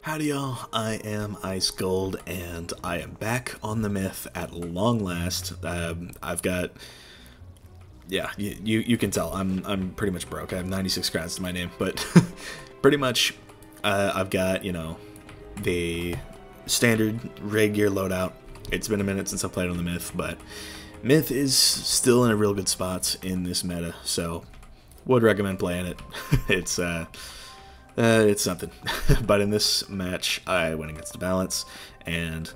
Howdy y'all, I am Ice Gold and I am back on the myth at long last. I've got, yeah, you can tell I'm pretty much broke. I have 96 crowns to my name, but pretty much I've got, you know, the standard raid gear loadout. It's been a minute since I played on the myth, but myth is still in a real good spot in this meta, so would recommend playing it. It's something. But in this match, I went against the Balance, and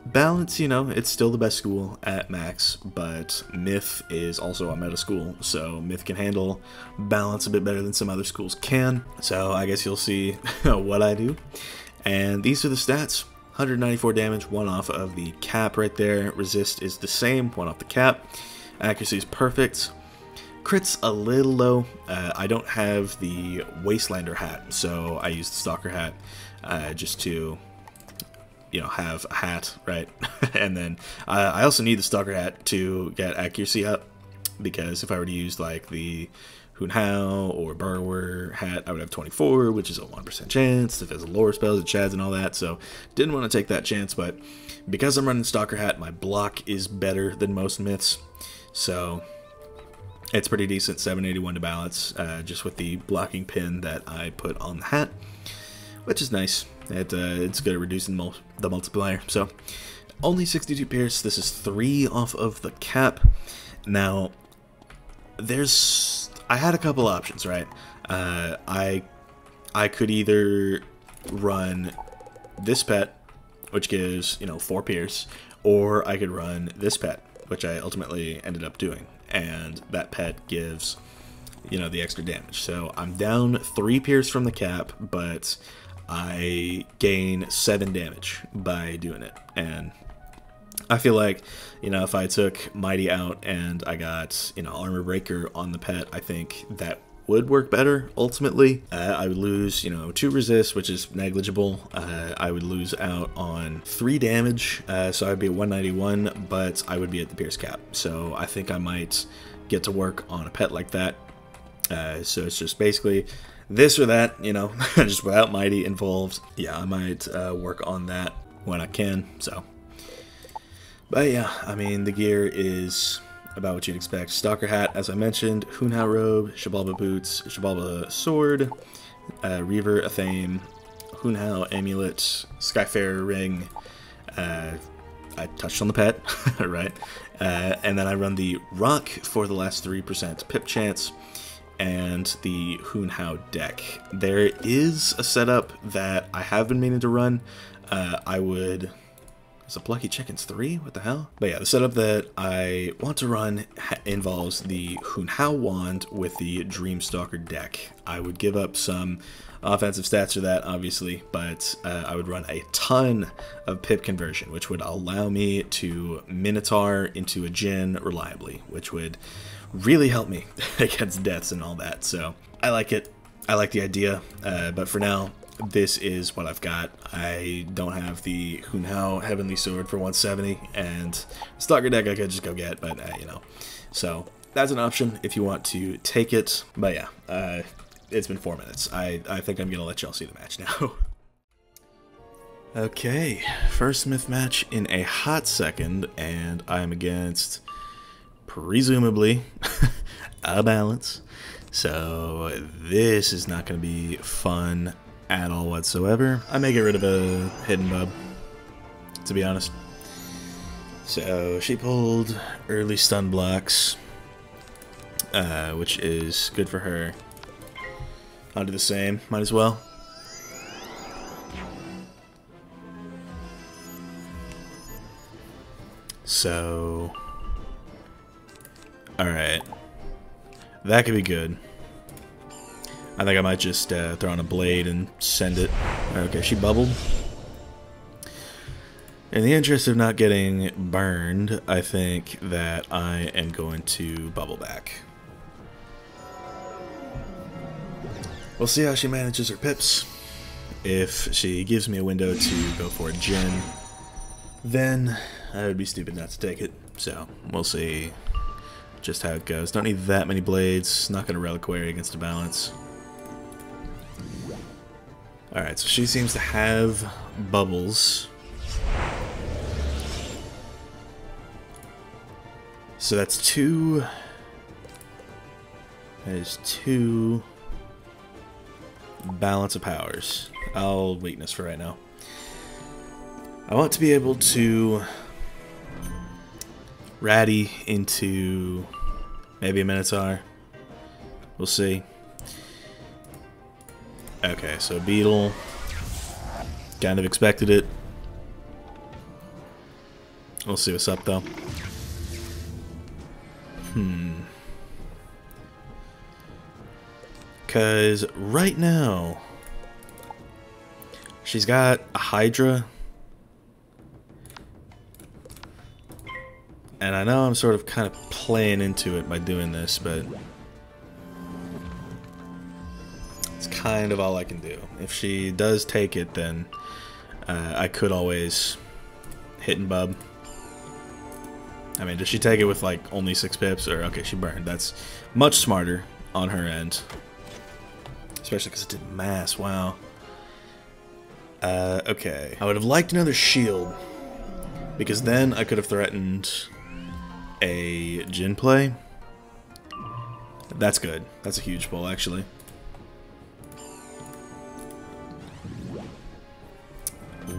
Balance, you know, it's still the best school at max, but Myth is also a meta school, so Myth can handle Balance a bit better than some other schools can. So I guess you'll see what I do. And these are the stats. 194 damage, one off of the cap right there. Resist is the same, one off the cap. Accuracy is perfect. Crit's a little low. I don't have the Wastelander hat, so I use the Stalker hat just to, you know, have a hat, right? And then I also need the Stalker hat to get accuracy up, because if I were to use like the Hun Hao or Burrower hat, I would have 24, which is a 1% chance. If it has a lower spells, it chads and all that, so didn't want to take that chance. But because I'm running Stalker hat, my block is better than most myths, so it's pretty decent, 781 to balance, just with the blocking pin that I put on the hat, which is nice. It's good at reducing the multiplier. So, only 62 pierce. This is 3 off of the cap. Now, I had a couple options, right? I could either run this pet, which gives, you know, 4 pierce, or I could run this pet, which I ultimately ended up doing. And that pet gives, you know, the extra damage. So I'm down 3 pierce from the cap, but I gain 7 damage by doing it. And I feel like, you know, if I took Mighty out and I got, you know, Armor Breaker on the pet, I think that would work better ultimately. I would lose, you know, 2 resist, which is negligible. I would lose out on 3 damage, so I'd be at 191, but I would be at the pierce cap. So I think I might get to work on a pet like that. So it's just basically this or that, you know, just without Mighty involved. Yeah, I might work on that when I can. So, but yeah, I mean, the gear is about what you'd expect. Stalker hat, as I mentioned, Hun Hao robe, Shabalba boots, Shabalba sword, Reaver Athame, Hun Hao amulet, Skyfarer ring. I touched on the pet, right? And then I run the rock for the last 3% pip chance, and the Hun Hao deck. There is a setup that I have been meaning to run. Is a Plucky Chickens 3? What the hell? But yeah, the setup that I want to run involves the Hun Hao wand with the Dreamstalker deck. I would give up some offensive stats for that, obviously, but I would run a ton of pip conversion, which would allow me to Minotaur into a Djinn reliably, which would really help me against deaths and all that. So I like it. I like the idea, but for now, this is what I've got. I don't have the Hun Hao Heavenly Sword for 170, and Stalker deck I could just go get, but you know. So that's an option if you want to take it. But yeah, it's been 4 minutes. I think I'm gonna let y'all see the match now. Okay, first myth match in a hot second, and I'm against, presumably, a Balance. So this is not gonna be fun at all whatsoever. I may get rid of a hidden bub, to be honest. So she pulled early stun blocks, which is good for her. I'll do the same, might as well. So, alright, that could be good. I think I might just throw on a blade and send it. Okay, she bubbled. In the interest of not getting burned, I think that I am going to bubble back. We'll see how she manages her pips. If she gives me a window to go for a Djinn, then I would be stupid not to take it. So, we'll see just how it goes. Don't need that many blades. Not going to reliquary against a Balance. Alright, so she seems to have bubbles. So that's two. That is two balance of powers. I'll weakness for right now. I want to be able to ratty into maybe a Minotaur. We'll see. Okay, so Beetle. Kind of expected it. We'll see what's up though. Because right now, she's got a Hydra. And I know I'm sort of kind of playing into it by doing this, but it's kind of all I can do. If she does take it, then I could always hit and bub. I mean, does she take it with like only 6 pips? Or okay, she burned. That's much smarter on her end. Especially because it did mass. Wow. Okay. I would have liked another shield. Because then I could have threatened a Jin play. That's good. That's a huge pull, actually.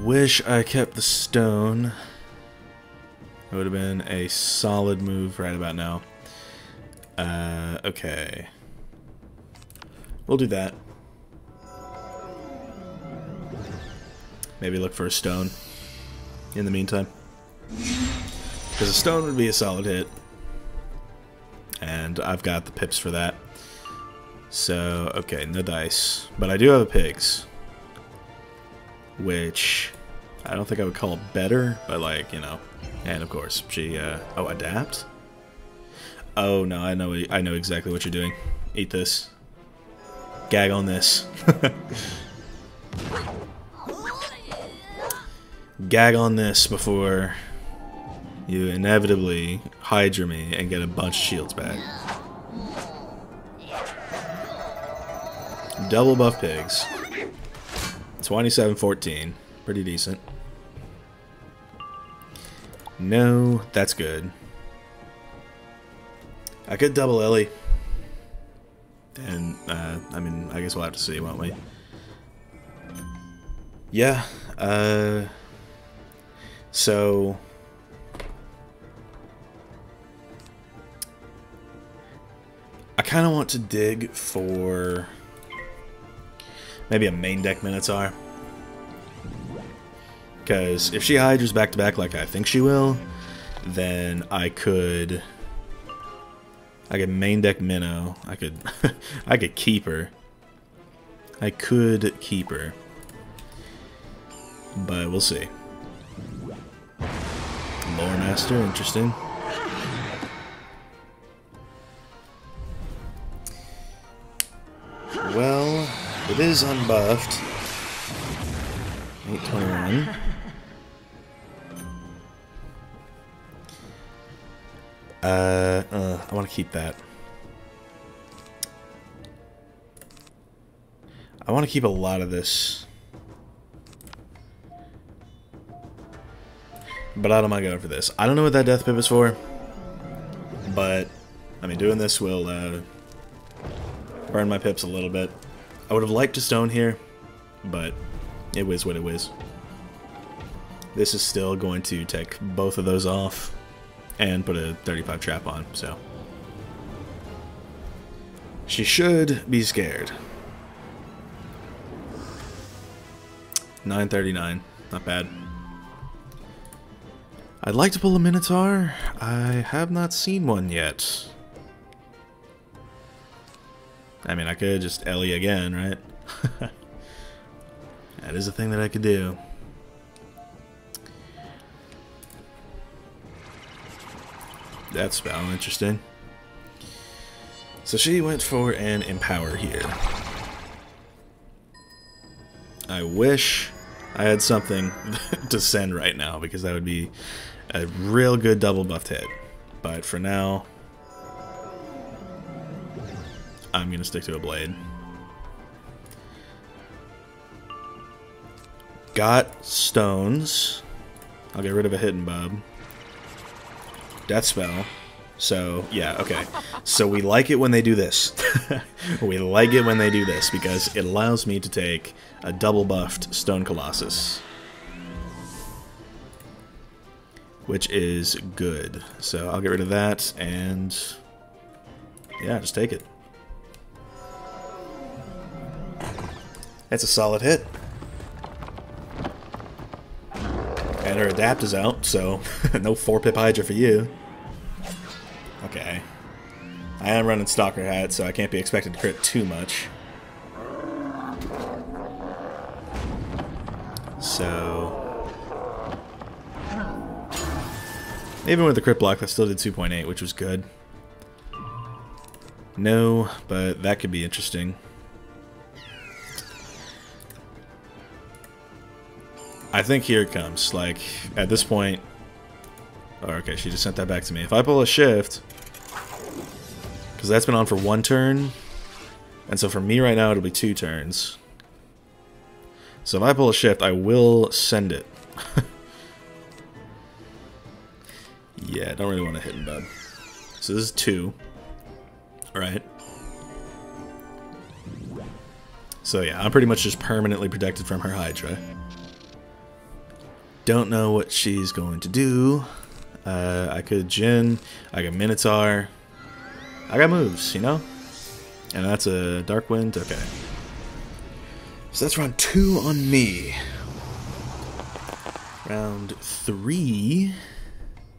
Wish I kept the stone. It would have been a solid move right about now. Okay. We'll do that. Maybe look for a stone in the meantime. Because a stone would be a solid hit. And I've got the pips for that. So, okay, no dice. But I do have a pigs. Which I don't think I would call it better, but like, you know. And of course, she, oh, adapt? Oh, no, I know exactly what you're doing. Eat this. Gag on this. Gag on this before you inevitably Hydra me and get a bunch of shields back. Double buff pigs. 27-14. Pretty decent. No, that's good. I could double Ellie. And, I mean, I guess we'll have to see, won't we? Yeah, so I kind of want to dig for maybe a main deck Minotaur. Because if she Hydras back to back like I think she will, then I could main deck Minnow. I could keep her. I could keep her. But we'll see. Lore Master, interesting. Well, it is unbuffed. 821. I want to keep that. I want to keep a lot of this. But I don't mind going for this. I don't know what that death pip is for. But, I mean, doing this will burn my pips a little bit. I would have liked to stone here, but it was what it was. This is still going to take both of those off and put a 35 trap on, so. She should be scared. 939, not bad. I'd like to pull a Minotaur. I have not seen one yet. I mean, I could just Ellie again, right? That is a thing that I could do. That spell, interesting. So she went for an Empower here. I wish I had something to send right now, because that would be a real good double buffed hit. But for now, I'm going to stick to a blade. got stones. I'll get rid of a hidden bub. Death spell. So, yeah, okay. So we like it when they do this. We like it when they do this because it allows me to take a double buffed Stone Colossus. Which is good. So I'll get rid of that and yeah, just take it. That's a solid hit. And her adapt is out, so no 4-pip Hydra for you. Okay. I am running Stalker Hat, so I can't be expected to crit too much. So... even with the crit block, that still did 2.8, which was good. No, but that could be interesting. I think here it comes. Like, at this point... oh, okay, she just sent that back to me. If I pull a shift... because that's been on for 1 turn. And so for me right now, it'll be 2 turns. So if I pull a shift, I will send it. Yeah, I don't really want to hit him, bud. So this is 2. Alright. So yeah, I'm pretty much just permanently protected from her Hydra. Don't know what she's going to do. I could Jin, I got Minotaur. I got moves, you know? And that's a Dark Wind, okay. So that's round 2 on me. Round 3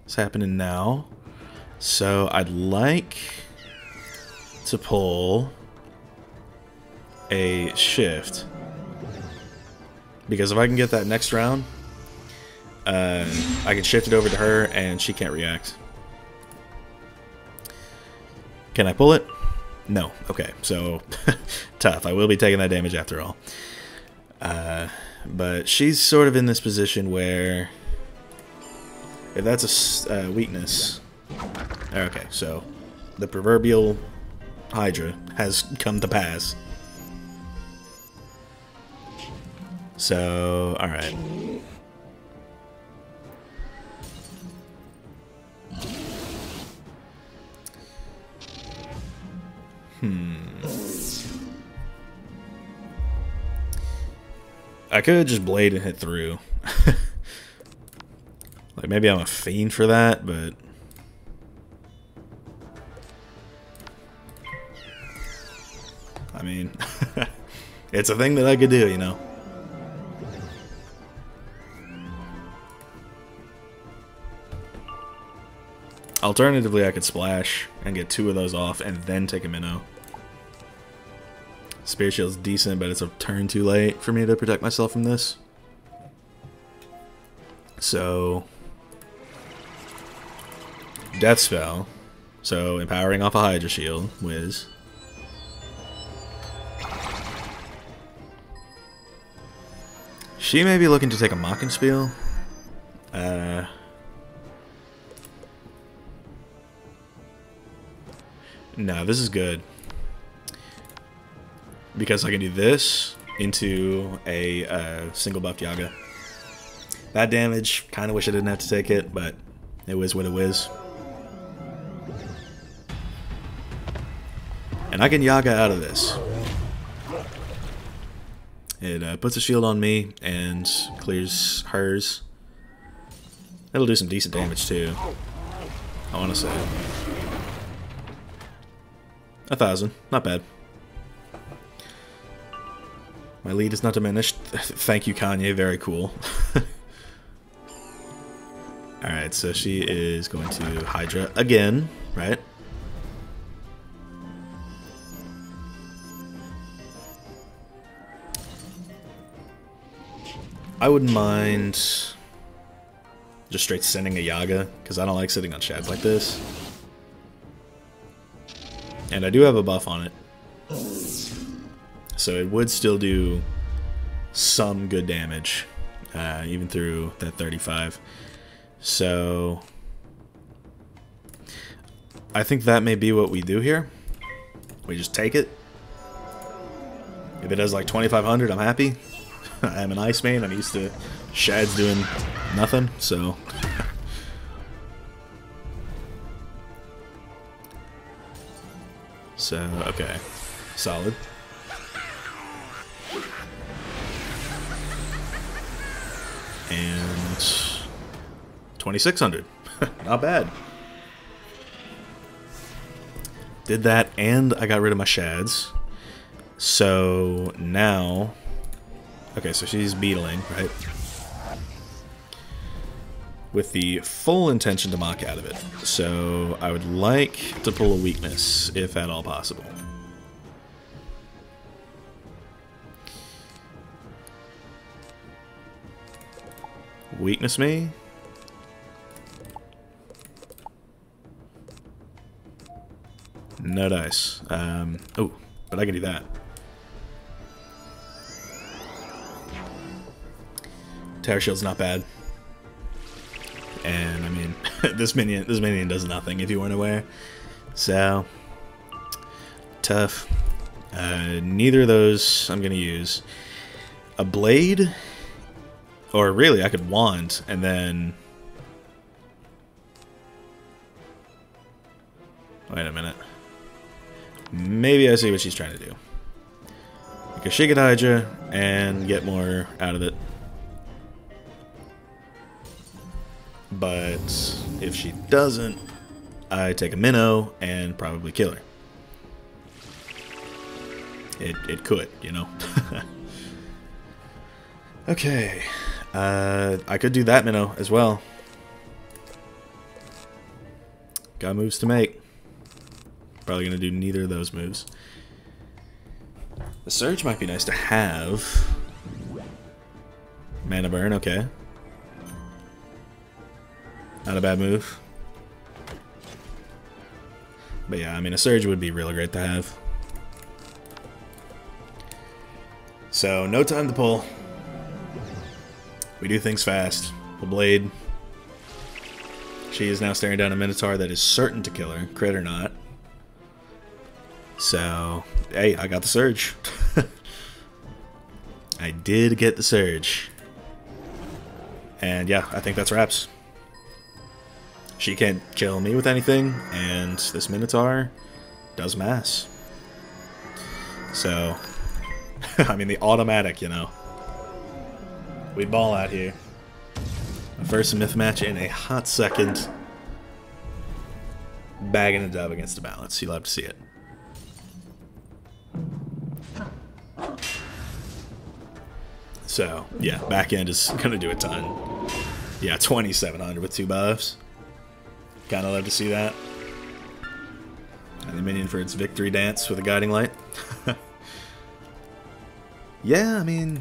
is happening now. So I'd like to pull a shift. Because if I can get that next round, I can shift it over to her and she can't react. Can I pull it? No. Okay, so tough. I will be taking that damage after all. But she's sort of in this position where if that's a weakness... okay, so the proverbial Hydra has come to pass. So, alright. I could just blade and hit through. Like, maybe I'm a fiend for that, but... I mean, it's a thing that I could do, you know? Alternatively, I could splash and get 2 of those off and then take a minnow. Spirit Shield's decent, but it's a turn too late for me to protect myself from this. So... Death Spell. So, empowering off a Hydra Shield. Wiz. She may be looking to take a Mockenspiel. No, this is good. Because I can do this into a single buffed Yaga. That damage, kind of wish I didn't have to take it, but it was what it was. And I can Yaga out of this. It puts a shield on me and clears hers. It'll do some decent damage too, I want to say. 1,000, not bad. My lead is not diminished. Thank you, Kanye. Very cool. Alright, so she is going to Hydra again, right? I wouldn't mind just straight sending a Yaga, because I don't like sitting on shads like this. And I do have a buff on it. So it would still do some good damage, even through that 35. So I think that may be what we do here. We just take it. If it does like 2,500, I'm happy. I am an ice main. I'm used to shads doing nothing, so... So, okay. Solid. And 2,600. Not bad. Did that, and I got rid of my shads. So now, okay, so she's beetling, right? With the full intention to mock out of it. So I would like to pull a weakness, if at all possible. Weakness me? No dice. Oh, but I can do that. Tower Shield's not bad. And I mean, this minion does nothing if you weren't aware. So tough. Neither of those I'm gonna use. A blade, or really I could wand and then. Wait a minute. Maybe I see what she's trying to do. Like a Shigget Hydra and get more out of it. But if she doesn't, I take a minnow and probably kill her. It could, you know. Okay. I could do that minnow as well. Got moves to make. Probably gonna do neither of those moves. The Surge might be nice to have. Mana Burn, okay. Not a bad move. But yeah, I mean, a Surge would be real great to have. So, no time to pull. We do things fast. We'll Blade. She is now staring down a Minotaur that is certain to kill her, crit or not. So, hey, I got the Surge. I did get the Surge. And yeah, I think that's wraps. She can't kill me with anything, and this Minotaur does mass. So, I mean, the automatic, you know. We ball out here. My first myth match in a hot second. Bagging a dub against the balance. You'll have to see it. So, yeah, back end is going to do a ton. Yeah, 2,700 with 2 buffs. Kind of love to see that. And the minion for its victory dance with a guiding light. Yeah, I mean,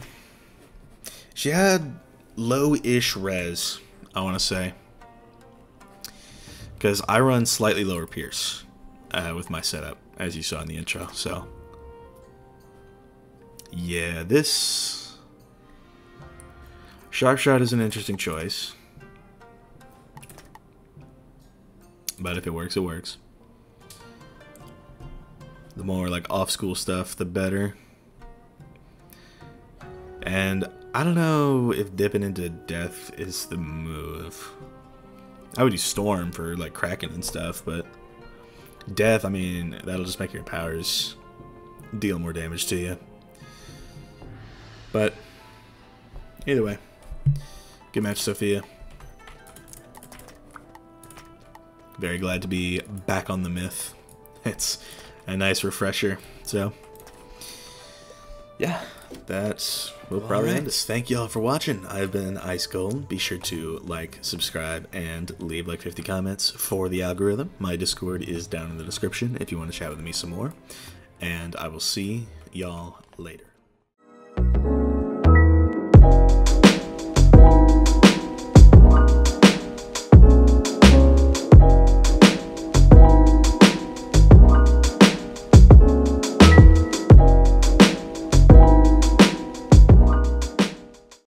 she had low-ish res, I want to say. Because I run slightly lower pierce with my setup, as you saw in the intro, so. Yeah, this Sharp Shot is an interesting choice. But if it works, it works. The more like off-school stuff, the better. And I don't know if dipping into death is the move. I would use Storm for like Kraken and stuff, but death, I mean, that'll just make your powers deal more damage to you. But either way, good match, Sophia. Very glad to be back on the myth. It's a nice refresher. So, yeah, that's will probably end us. Thank y'all for watching. I've been Ice Cold. Be sure to like, subscribe, and leave like 50 comments for the algorithm. My Discord is down in the description if you want to chat with me some more. And I will see y'all later.